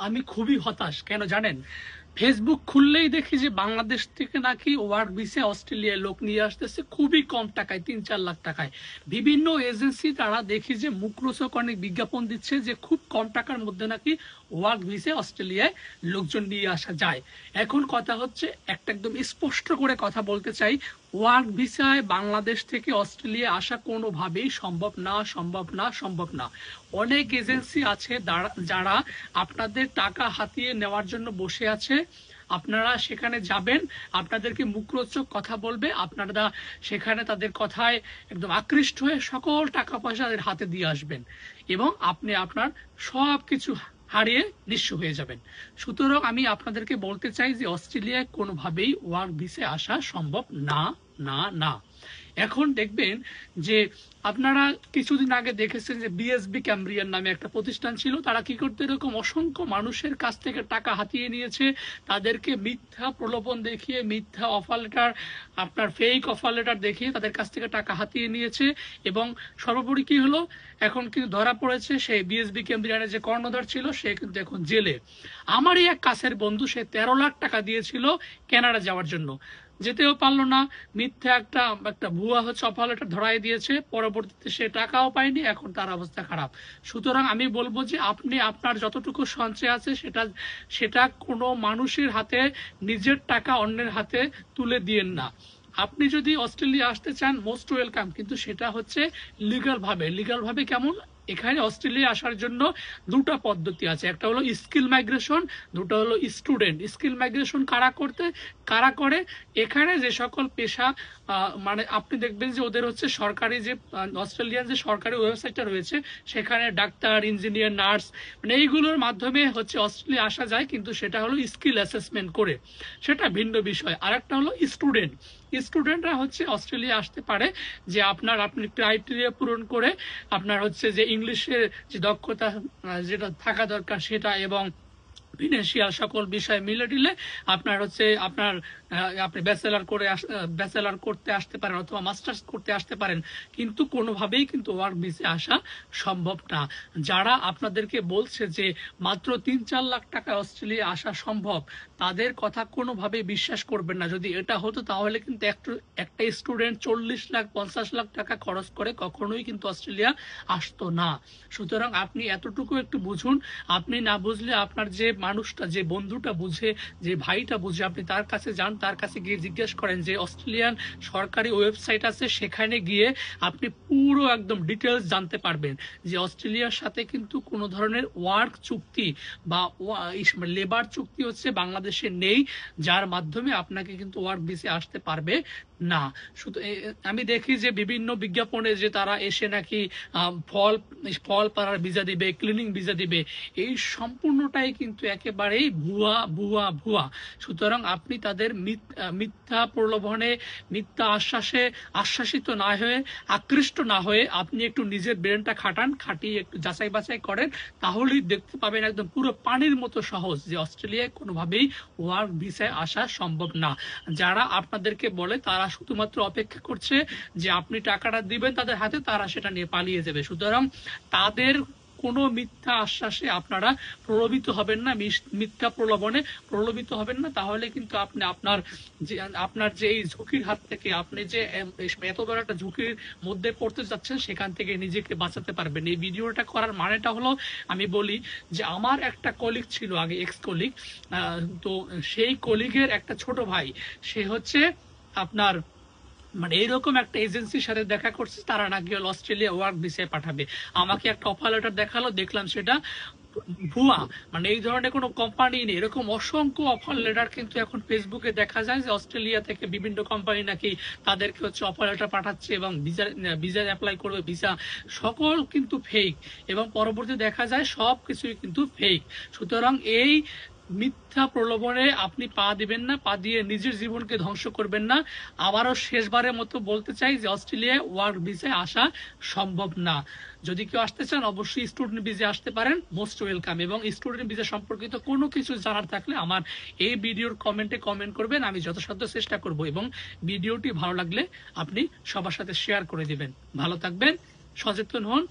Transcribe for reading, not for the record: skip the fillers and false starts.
আমি খুবই হতাশ। কেন জানেন? ফেসবুক খুললেই দেখি যে বাংলাদেশ থেকে নাকি ওয়ার্ক ভিসা অস্ট্রেলিয়ায় লোক নিয়ে আসতেছে খুবই কম টাকায়, ৩-৪ লাখ টাকায়। বিভিন্ন এজেন্সি তারা দেখি যে মুখরোচক অনেক বিজ্ঞাপন দিচ্ছে যে খুব কম টাকার মধ্যে নাকি ওয়ার্ক ভিসা অস্ট্রেলিয়ায় লোকজন নিয়ে আসা যায়। এখন কথা হচ্ছে, একটা একদম স্পষ্ট করে কথা বলতে চাই, ওয়ার্ক ভিসায় বাংলাদেশ থেকে অস্ট্রেলিয়া আসা কোনোভাবেই সম্ভব না, সম্ভব না, সম্ভব না। অনেক এজেন্সি আছে যারা আপনাদের টাকা হাতিয়ে নেওয়ার জন্য বসে আছে। আপনারা সেখানে যাবেন, আপনাদেরকে মুখরোচক কথা বলবে, আপনারা সেখানে তাদের কথায় একদম আকৃষ্ট হয়ে সকল টাকা পয়সা তাদের হাতে দিয়ে আসবেন এবং আপনি আপনার সব কিছু হারিয়ে নিঃস্ব হয়ে যাবেন। সুতরাং আমি আপনাদেরকে বলতে চাই যে অস্ট্রেলিয়ায় কোনোভাবেই ওয়ার্ক ভিসায় আসা সম্ভব না, না, না। এখন দেখবেন যে আপনারা কিছুদিন আগে দেখেছেন যে বিএসবি ক্যাম্ব্রিয়ান নামে একটা প্রতিষ্ঠান ছিল, তারা কি করতে, এরকম অসংখ্য মানুষের কাছ থেকে টাকা হাতিয়ে নিয়েছে, তাদেরকে মিথ্যা প্রলোভন দেখিয়ে, মিথ্যা অফার লেটার, আপনার ফেক অফার লেটার দেখিয়ে তাদের কাছ থেকে টাকা হাতিয়ে নিয়েছে। এবং সর্বোপরি কি হলো, এখন কিন্তু ধরা পড়েছে সেই বিএসবি ক্যাম্ব্রিয়ানের যে কর্ণধার ছিল সে কিন্তু এখন জেলে। আমারই এক কাছের বন্ধু, সে 13 লাখ টাকা দিয়েছিল কানাডা যাওয়ার জন্য, যেতেও পারলো না। মিথ্যা একটা ভুয়া অফার লেটার ধরাই দিয়েছে, পরবর্তীতে সে টাকাও পায়নি, এখন তার অবস্থা খারাপ। সুতরাং আমি বলবো যে আপনি আপনার যতটুকু সঞ্চয় আছে সেটা কোনো মানুষের হাতে, নিজের টাকা অন্যের হাতে তুলে দিয়েন না। আপনি যদি অস্ট্রেলিয়া আসতে চান, মোস্ট ওয়েলকাম, কিন্তু সেটা হচ্ছে লিগাল ভাবে। লিগাল ভাবে কেমন? এখানে অস্ট্রেলিয়া আসার জন্য দুটো পদ্ধতি আছে, একটা হলো স্কিল মাইগ্রেশন, দুটো হলো স্টুডেন্ট। স্কিল মাইগ্রেশন কারা করে? এখানে যে সকল পেশা, মানে আপনি দেখবেন যে ওদের হচ্ছে সরকারি যে অস্ট্রেলিয়ান যে সরকারি ওয়েবসাইটটা রয়েছে, সেখানে ডাক্তার, ইঞ্জিনিয়ার, নার্স, মানে এইগুলোর মাধ্যমে হচ্ছে অস্ট্রেলিয়া আসা যায়, কিন্তু সেটা হলো স্কিল অ্যাসেসমেন্ট করে, সেটা ভিন্ন বিষয়। আর একটা হলো স্টুডেন্ট। স্টুডেন্টরা হচ্ছে অস্ট্রেলিয়া আসতে পারে যে আপনি ক্রাইটেরিয়া পূরণ করে, আপনার হচ্ছে যে ইংলিশের যে দক্ষতা যেটা থাকা দরকার সেটা, এবং ফিনান্সিয়াল সকল বিষয় মিলে টিলে আপনার হচ্ছে আপনি ব্যাচেলার করতে আসতে পারেন অথবা মাস্টার্স করতে আসতে পারেন, কিন্তু কোনোভাবেই কিন্তু ওয়ার্ক ভিসে আসা সম্ভব না। যারা আপনাদেরকে বলছে যে মাত্র 3-4 লাখ টাকা অস্ট্রেলিয়া আসা সম্ভব, তাদের কথা কোনোভাবেই বিশ্বাস করবেন না। যদি এটা হতো তাহলে কিন্তু একটা স্টুডেন্ট 40 লাখ 50 লাখ টাকা খরচ করে কখনোই কিন্তু অস্ট্রেলিয়া আসতো না। সুতরাং আপনি এতটুকু একটু বুঝুন। আপনি না বুঝলে আপনার যে মানুষটা, যে বন্ধুটা বুঝে, যে ভাইটা বুঝে, আপনি তার কাছে যান, তার কাছে গিয়ে জিজ্ঞেস করেন যে অস্ট্রেলিয়ান সরকারি ওয়েবসাইট আছে, সেখানে গিয়ে আপনি পুরো একদম ডিটেলস জানতে পারবেন যে অস্ট্রেলিয়ার সাথে কিন্তু কোনো ধরনের ওয়ার্ক চুক্তি বা লেবার চুক্তি হচ্ছে বাংলাদেশে নেই, যার মাধ্যমে আপনাকে কিন্তু ওয়ার্ক ভিসা আসতে পারবে না। শুধু আমি দেখি যে বিভিন্ন বিজ্ঞাপনে যে তারা এসে নাকি ফল পাড়ার ভিসা দিবে, ক্লিনিং ভিসা দিবে, এই সম্পূর্ণটাই কিন্তু একেবারেই ভুয়া, ভুয়া, ভুয়া। সুতরাং আপনি তাদের মিথ্যা প্রলোভনে, মিথ্যা আশ্বাসিত না হয়ে, আকৃষ্ট না হয়ে, আপনি একটু নিজের ব্রেনটা খাটিয়ে একটু যাচাই বাছাই করেন, তাহলেই দেখতে পাবেন একদম পুরো পানির মতো সহজ যে অস্ট্রেলিয়ায় কোনোভাবেই ওয়ার্ক ভিসায় আসা সম্ভব না। যারা আপনাদেরকে বলে তারা শুধুমাত্র অপেক্ষা করছে যে আপনি টাকাটা দিবেন তাদের হাতে, তারা সেটা নিয়ে পালিয়ে যাবে। সুতরাং তাদের কোনো মিথ্যা আশ্বাসে আপনারা প্রলোভিত হবেন না, মিথ্যা প্রলোভনে প্রলোভিত হবেন না। তাহলে কিন্তু আপনি আপনার যে এই ঝুঁকির হাত থেকে, আপনি যে এত বড় একটা ঝুঁকির মধ্যে পড়তে যাচ্ছেন, সেখান থেকে নিজেকে বাঁচাতে পারবেন। এই ভিডিওটা করার মানেটা হলো, আমি বলি যে আমার একটা কলিগ ছিল আগে, এক্স কলিগ, তো সেই কলিগের একটা ছোট ভাই, সে হচ্ছে আপনার মানে এইরকম একটা এজেন্সির সাথে দেখা করছে, তারা নাকি অস্ট্রেলিয়া ওয়ার্ক ভিসায় পাঠাবে। আমাকে একটা অফার লেটার দেখালো, দেখলাম সেটা ভুয়া, মানে এই ধরনের কোনো কোম্পানি নেই। এরকম অসংখ্য অফার লেটার কিন্তু এখন ফেসবুকে দেখা যায় যে অস্ট্রেলিয়া থেকে বিভিন্ন কোম্পানি নাকি তাদেরকে হচ্ছে অফার লেটার পাঠাচ্ছে এবং ভিসা অ্যাপ্লাই করবে, ভিসা সকল কিন্তু ফেক, এবং পরবর্তী দেখা যায় সব কিছুই কিন্তু ফেক। সুতরাং এই মিথ্যা প্রলোভনে আপনি পা দিবেন না, পা দিয়ে নিজের জীবনকে ধ্বংস করবেন না। আবারও শেষবারের মতো বলতে চাই যে অস্ট্রেলিয়ায় ওয়ার্ক ভিসায় আসা সম্ভব না। যদি কেউ আসতে চান অবশ্যই স্টুডেন্ট ভিসা আসতে পারেন, মোস্ট ওয়েলকাম। এবং স্টুডেন্ট ভিসা সম্পর্কিত কোনো কিছু জানার থাকলে আমার এই ভিডিওর কমেন্টে কমেন্ট করবেন, আমি যথাসাধ্য চেষ্টা করব। এবং ভিডিওটি ভালো লাগলে আপনি সবার সাথে শেয়ার করে দিবেন। ভালো থাকবেন, সচেতন হন।